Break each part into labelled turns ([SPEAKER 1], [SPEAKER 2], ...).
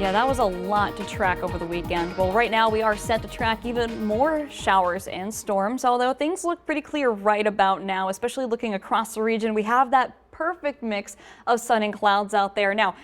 [SPEAKER 1] Yeah, that was a lot to track over the weekend. Well, right now we are set to track even more showers and storms, although things look pretty clear right about now, especially looking across the region. We have that perfect mix of sun and clouds out there. Now,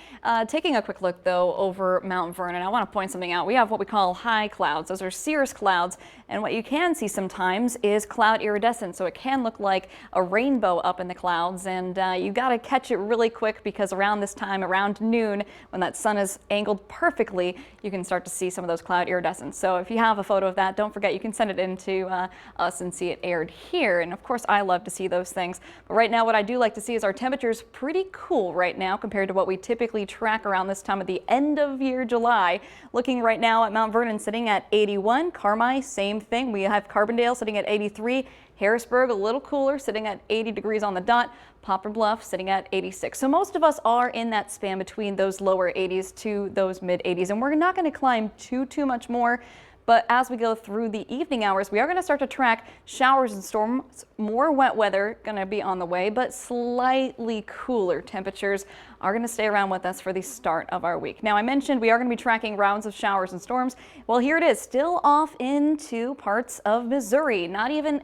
[SPEAKER 1] taking a quick look though over Mount Vernon, I want to point something out. We have what we call high clouds. Those are cirrus clouds, and what you can see sometimes is cloud iridescence. So it can look like a rainbow up in the clouds, and you got to catch it really quick because around this time, around noon, when that sun is angled perfectly, you can start to see some of those cloud iridescence. So if you have a photo of that, don't forget you can send it in to us and see it aired here. And of course, I love to see those things. But right now, what I do like to see is our temperature's pretty cool right now compared to what we typically track around this time of the end of year July. Looking right now at Mount Vernon sitting at 81, Carmi same thing. We have Carbondale sitting at 83, Harrisburg a little cooler sitting at 80 degrees on the dot, Poplar Bluff sitting at 86. So most of us are in that span between those lower 80s to those mid 80s, and we're not going to climb too much more. But as we go through the evening hours, we are going to start to track showers and storms. More wet weather going to be on the way, but slightly cooler temperatures are going to stay around with us for the start of our week. Now, I mentioned we are going to be tracking rounds of showers and storms. Well, here it is, still off into parts of Missouri. Not even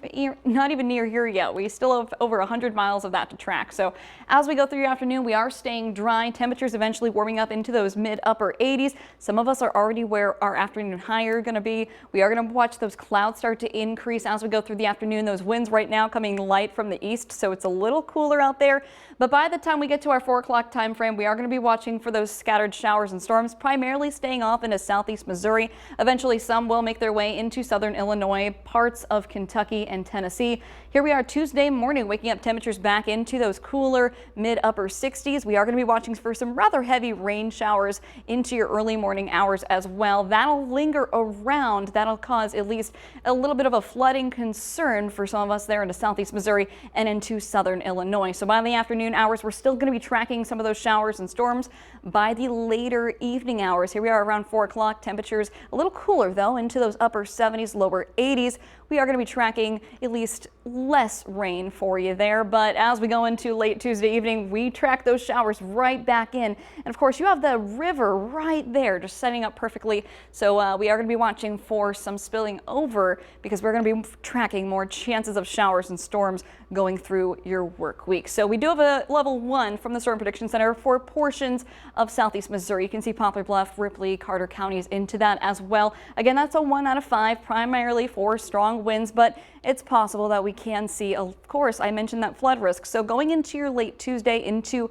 [SPEAKER 1] near here yet. We still have over 100 miles of that to track. So as we go through the afternoon, we are staying dry. Temperatures eventually warming up into those mid-upper 80s. Some of us are already where our afternoon high are going to be. We are going to watch those clouds start to increase as we go through the afternoon. Those winds right now coming light from the east, so it's a little cooler out there. But by the time we get to our 4 o'clock time frame, we are going to be watching for those scattered showers and storms, primarily staying off into southeast Missouri. Eventually, some will make their way into southern Illinois, parts of Kentucky and Tennessee. Here we are Tuesday morning, waking up temperatures back into those cooler mid-upper 60s. We are going to be watching for some rather heavy rain showers into your early morning hours as well. That'll linger around. That'll cause at least a little bit of a flooding concern for some of us there into southeast Missouri and into southern Illinois. So by the afternoon hours, we're still going to be tracking some of those showers and storms. By the later evening hours, here we are around 4 o'clock, temperatures a little cooler though into those upper 70s, lower 80s. We are going to be tracking at least less rain for you there, but as we go into late Tuesday evening, we track those showers right back in. And of course, you have the river right there just setting up perfectly. So we are going to be watching for some spilling over because we're going to be tracking more chances of showers and storms going through your work week. So we do have a level 1 from the Storm Prediction Center for portions of southeast Missouri. You can see Poplar Bluff, Ripley, Carter counties into that as well. Again, that's a 1 out of 5, primarily for strong winds, but it's possible that we can see, of course, I mentioned that flood risk. So going into your late Tuesday into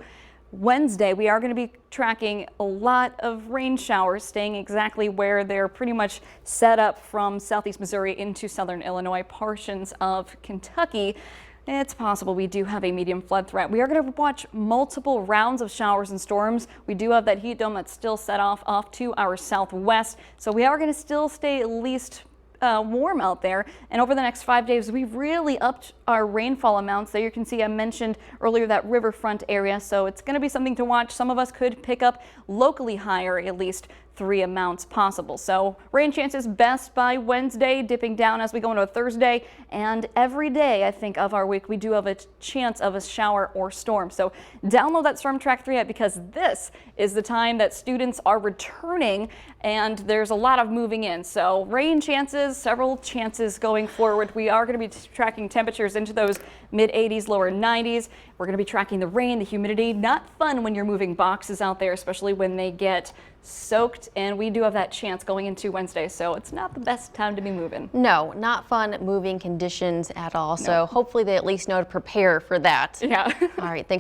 [SPEAKER 1] Wednesday, we are going to be tracking a lot of rain showers, staying exactly where they're pretty much set up from southeast Missouri into southern Illinois, portions of Kentucky. It's possible we do have a medium flood threat. We are going to watch multiple rounds of showers and storms. We do have that heat dome that's still set off to our southwest. So we are going to still stay at least warm out there, and over the next 5 days we've really upped our rainfall amounts. There you can see I mentioned earlier that riverfront area, so it's going to be something to watch. Some of us could pick up locally higher, at least 3 amounts possible. So rain chances best by Wednesday, dipping down as we go into Thursday, and every day I think of our week we do have a chance of a shower or storm. So download that Storm Track 3 app because this is the time that students are returning and there's a lot of moving in. So rain chances, several chances going forward. We are going to be tracking temperatures into those mid 80s, lower 90s. We're going to be tracking the rain, the humidity. Not fun when you're moving boxes out there, especially when they get soaked, and we do have that chance going into Wednesday, so it's not the best time to be moving.
[SPEAKER 2] No, not fun moving conditions at all. No. So hopefully they at least know to prepare for that.
[SPEAKER 1] Yeah.
[SPEAKER 2] All right, thanks.